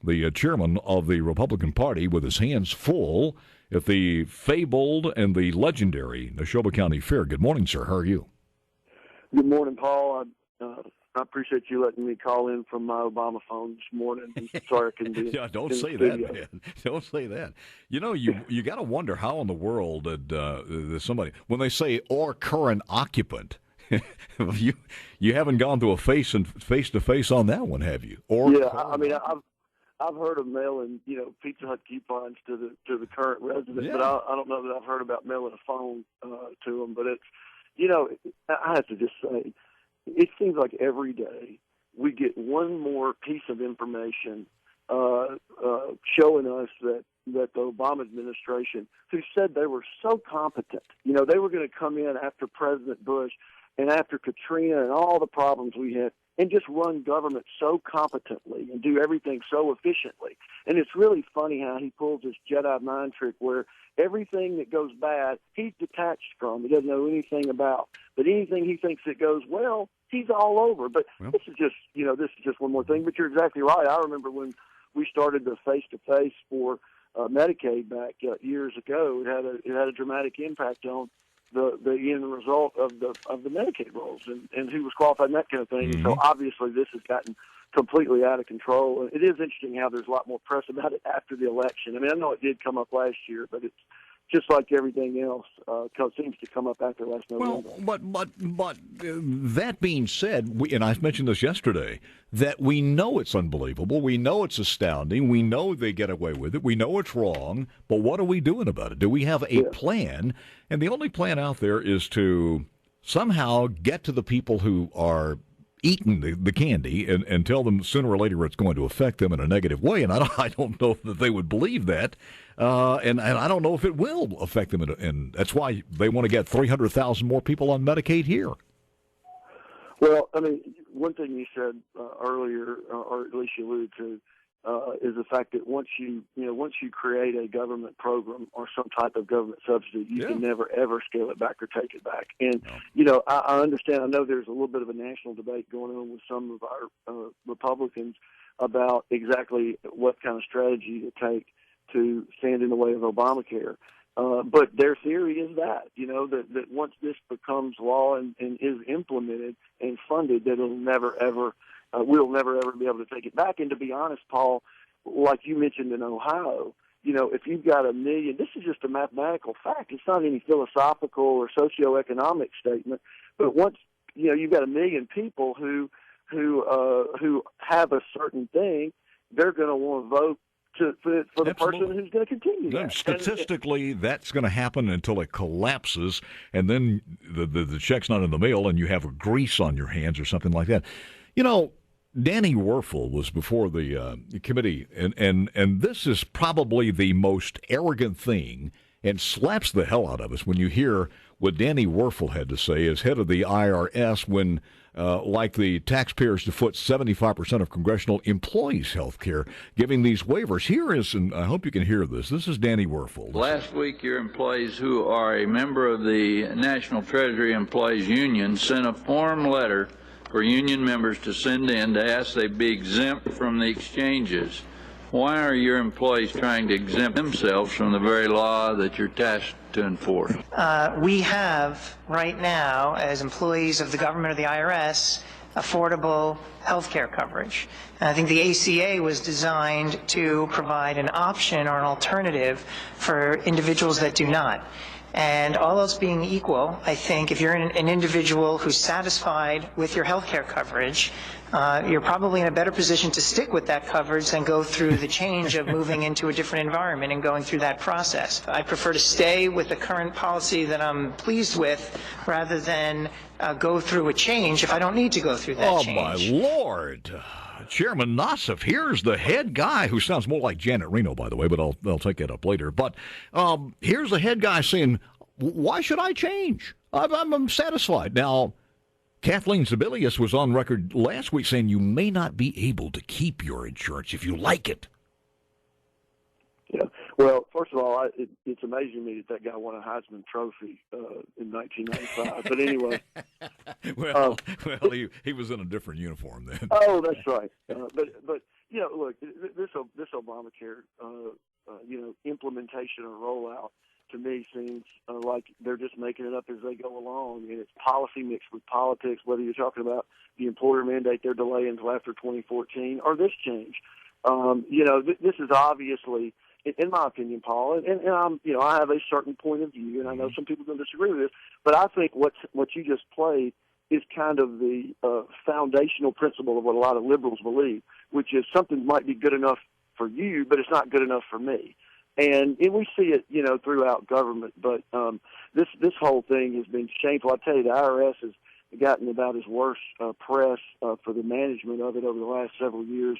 the chairman of the Republican Party, with his hands full at the fabled and the legendary Neshoba County Fair. Good morning, sir. How are you? Good morning, Paul. I appreciate you letting me call in from my Obama phone this morning. I'm sorry I couldn't be Yeah, don't in say the that, studio. man. Don't say that. You got to wonder how in the world did somebody, when they say or current occupant, you haven't gone to a face to face on that one, have you? Or Yeah, I mean, I've heard of mailing, Pizza Hut coupons to the current resident, Yeah. but I don't know that I've heard about mailing a phone to them. But it's, I have to just say, it seems like every day we get one more piece of information showing us that the Obama administration, who said they were so competent, they were going to come in after President Bush and after Katrina and all the problems we had and just run government so competently and do everything so efficiently. And it's really funny how he pulls this Jedi mind trick where everything that goes bad, he's detached from. He doesn't know anything about. But anything he thinks that goes well, he's all over. But this is just one more thing. But you're exactly right. I remember when we started the face-to-face for Medicaid back years ago, it had a dramatic impact on the end result of the Medicaid rolls and who was qualified and that kind of thing. Mm-hmm. So obviously this has gotten completely out of control. It is interesting how there's a lot more press about it after the election. I mean, I know it did come up last year, but it's just like everything else, seems to come up after last November. Well, but that being said, and I've mentioned this yesterday, that we know it's unbelievable. We know it's astounding. We know they get away with it. We know it's wrong. But what are we doing about it? Do we have a plan? And the only plan out there is to somehow get to the people who are eating the candy and tell them sooner or later it's going to affect them in a negative way. And I don't know that they would believe that. And I don't know if it will affect them. And that's why they want to get 300,000 more people on Medicaid here. Well, I mean, one thing you said earlier, or at least you alluded to, is the fact that once you create a government program or some type of government subsidy, you can never ever scale it back or take it back. And I understand. I know there's a little bit of a national debate going on with some of our Republicans about exactly what kind of strategy to take to stand in the way of Obamacare. But their theory is that once this becomes law and is implemented and funded, that we'll never ever be able to take it back. And to be honest, Paul, like you mentioned in Ohio, if you've got 1 million, this is just a mathematical fact. It's not any philosophical or socioeconomic statement. But once you've got 1 million people who have a certain thing, they're going to want to vote for the person who's going to continue that. Statistically, that's going to happen until it collapses, and then the check's not in the mail, and you have a grease on your hands or something like that. Danny Werfel was before the committee, and this is probably the most arrogant thing and slaps the hell out of us when you hear what Danny Werfel had to say as head of the IRS when, like the taxpayers to foot 75% of congressional employees' health care, giving these waivers. Here is, and I hope you can hear this, this is Danny Werfel. Last week, your employees who are a member of the National Treasury Employees Union sent a form letter for union members to send in to ask they be exempt from the exchanges. Why are your employees trying to exempt themselves from the very law that you're tasked to enforce? We have, right now, as employees of the government or the IRS, affordable health care coverage. And I think the ACA was designed to provide an option or an alternative for individuals that do not. And all else being equal, I think if you're an individual who's satisfied with your health care coverage, you're probably in a better position to stick with that coverage than go through the change of moving into a different environment and going through that process. I prefer to stay with the current policy that I'm pleased with rather than go through a change if I don't need to go through that change. Oh, my Lord. Chairman Nosef, here's the head guy, who sounds more like Janet Reno, by the way, but I'll take that up later. But here's the head guy saying, why should I change? I'm satisfied. Now, Kathleen Sebelius was on record last week saying you may not be able to keep your insurance if you like it. Yeah. Well, first of all, it's amazing to me that guy won a Heisman Trophy in 1995. But anyway. Well, he was in a different uniform then. Oh, that's right. But look, this Obamacare, implementation or rollout to me seems like they're just making it up as they go along, and it's policy mixed with politics. Whether you're talking about the employer mandate they're delaying until after 2014 or this change, this is obviously, in my opinion, Paul, and I'm, I have a certain point of view, and I know some people are going to disagree with this, but I think what you just played is kind of the foundational principle of what a lot of liberals believe, which is something might be good enough for you, but it's not good enough for me. And we see it, throughout government. But this whole thing has been shameful. I tell you, the IRS has gotten about as worse press for the management of it over the last several years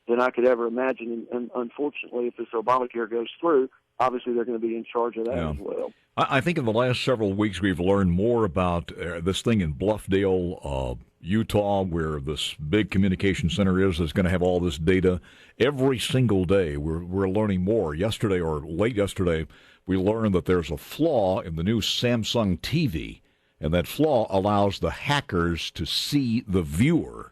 than I could ever imagine. And unfortunately, if this Obamacare goes through, obviously they're going to be in charge of that as well. I think in the last several weeks we've learned more about this thing in Bluffdale, Utah, where this big communication center is that's going to have all this data. Every single day we're learning more. Yesterday or late yesterday, we learned that there's a flaw in the new Samsung TV, and that flaw allows the hackers to see the viewer.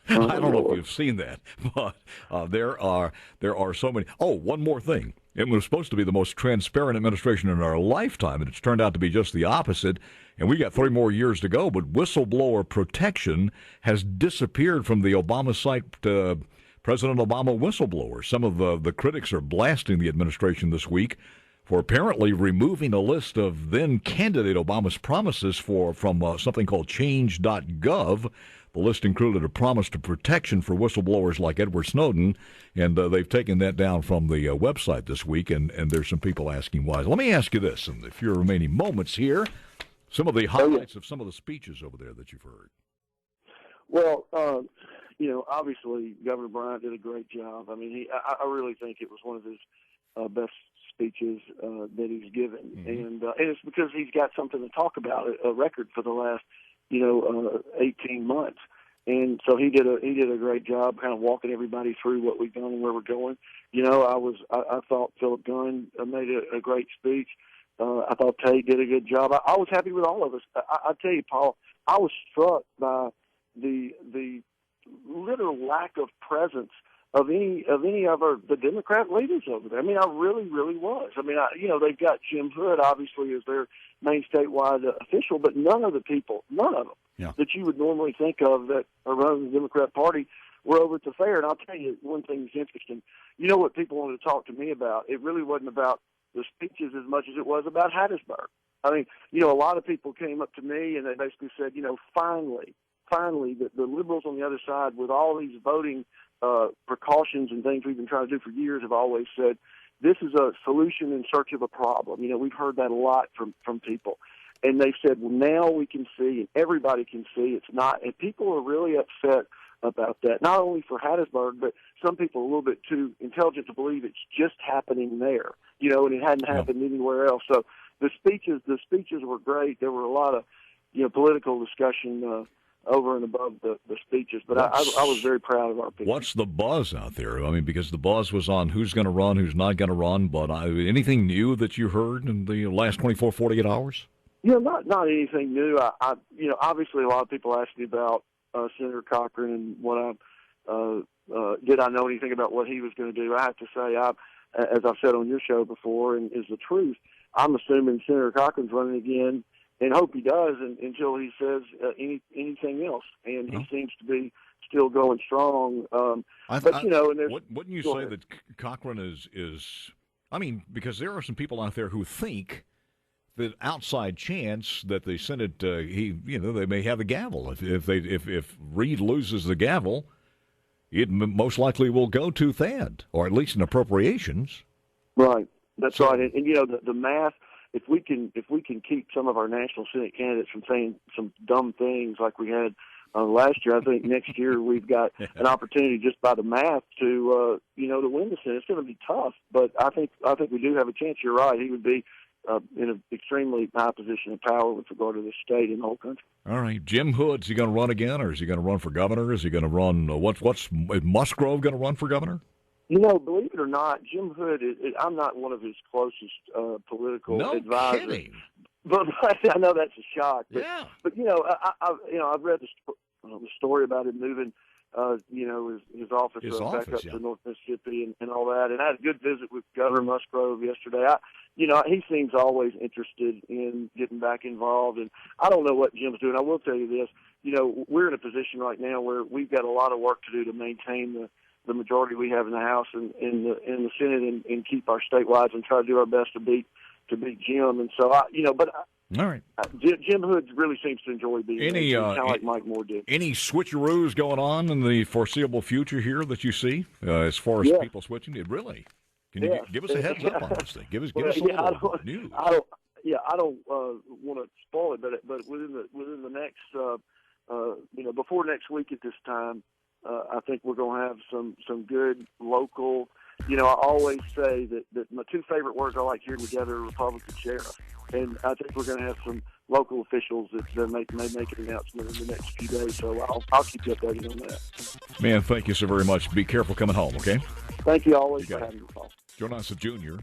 I don't know if you've seen that, but there are so many. Oh, one more thing. It was supposed to be the most transparent administration in our lifetime, and it's turned out to be just the opposite. And we got 3 more years to go, but whistleblower protection has disappeared from the Obama site. President Obama whistleblowers. Some of the critics are blasting the administration this week for apparently removing a list of then-candidate Obama's promises from something called Change.gov. The list included a promise to protection for whistleblowers like Edward Snowden, and they've taken that down from the website this week, and there's some people asking why. Let me ask you this, and if your remaining moments here, some of the highlights of some of the speeches over there that you've heard. Well, obviously Governor Bryant did a great job. I mean, I really think it was one of his best speeches that he's given, and it's because he's got something to talk about, a record for the last 18 months. And so he did a great job kind of walking everybody through what we've done and where we're going. I thought Philip Gunn made a great speech. I thought Tate did a good job. I was happy with all of us. I tell you, Paul, I was struck by the literal lack of presence of any of the Democrat leaders over there. I mean, I really, really was. I mean, they've got Jim Hood, obviously, as their main statewide official, but none of them that you would normally think of that are running the Democrat Party were over at the fair. And I'll tell you one thing that's interesting. You know what people wanted to talk to me about? It really wasn't about the speeches as much as it was about Hattiesburg. I mean, a lot of people came up to me and they basically said, finally, the liberals on the other side, with all these voting precautions and things we've been trying to do for years, have always said, this is a solution in search of a problem. We've heard that a lot from people. And they've said, well, now we can see, and everybody can see it's not. And people are really upset about that, not only for Hattiesburg, but some people are a little bit too intelligent to believe it's just happening there, and it hadn't happened anywhere else. So the speeches were great. There were a lot of, political discussion over and above the speeches. But I was very proud of our people. What's the buzz out there? I mean, because the buzz was on who's going to run, who's not going to run. But anything new that you heard in the last 24, 48 hours? Not anything new. Obviously a lot of people asked me about Senator Cochran and what did I know anything about what he was going to do. I have to say, as I've said on your show before, and is the truth, I'm assuming Senator Cochran's running again, and hope he does until he says anything else. And he seems to be still going strong. Wouldn't you say that Cochran is? I mean, because there are some people out there who think the outside chance that the Senate, they may have the gavel. If Reid loses the gavel, it most likely will go to Thad, or at least in appropriations. Right, that's right. And the math. If we can keep some of our national Senate candidates from saying some dumb things like we had last year, I think next year we've got an opportunity just by the math to win the Senate. It's going to be tough, but I think we do have a chance. You're right. He would be in an extremely high position of power with regard to the state and the whole country. All right. Jim Hood, is he going to run again, or is he going to run for governor? Is he going to run, is Musgrove going to run for governor? Believe it or not, Jim Hood, I'm not one of his closest political advisors. No kidding. But I know that's a shock. But, yeah. But I've read the story about him moving his office back up to North Mississippi and all that. And I had a good visit with Governor Musgrove yesterday. He seems always interested in getting back involved. And I don't know what Jim's doing. I will tell you this. We're in a position right now where we've got a lot of work to do to maintain the majority we have in the House and in the Senate and keep our statewide and try to do our best to beat Jim. And so all right. Jim Hood really seems to enjoy being there, kind of like Mike Moore did. Any switcheroos going on in the foreseeable future here that you see as far as people switching? Really? Can you give us a heads up on this thing? Give us a little news. I don't want to spoil it, but within the next, before next week at this time, I think we're going to have some good local. I always say that my two favorite words I like hearing together are Republican sheriff, and I think we're going to have some local officials that may make an announcement in the next few days. So I'll keep you updated on that. Man, thank you so very much. Be careful coming home, okay? Thank you always for having me, Paul. Joe Nosef Jr.